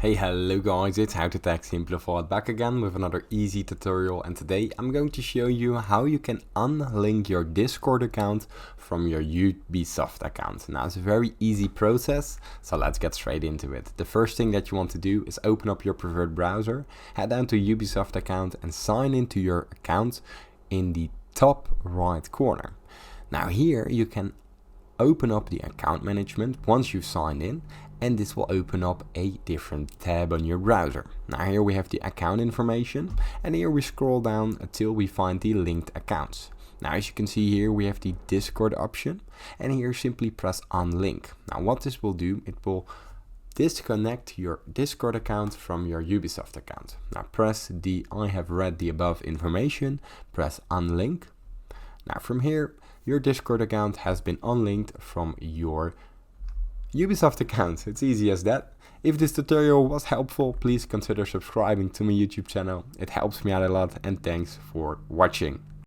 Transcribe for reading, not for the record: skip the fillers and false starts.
Hey, hello guys, it's How to Tech Simplified back again with another easy tutorial, and today I'm going to show you how you can unlink your Discord account from your Ubisoft account. Now it's a very easy process, so let's get straight into it. The first thing that you want to do is open up your preferred browser, head down to Ubisoft account and sign into your account in the top right corner. Now here you can open up the account management once you've signed in, and this will open up a different tab on your browser. Now here we have the account information, and here we scroll down until we find the linked accounts. Now as you can see here we have the Discord option, and here simply press Unlink. Now what this will do, it will disconnect your Discord account from your Ubisoft account. Now press the I have read the above information, press Unlink. Now from here your Discord account has been unlinked from your Ubisoft account. It's easy as that. If this tutorial was helpful, please consider subscribing to my YouTube channel. It helps me out a lot, and thanks for watching.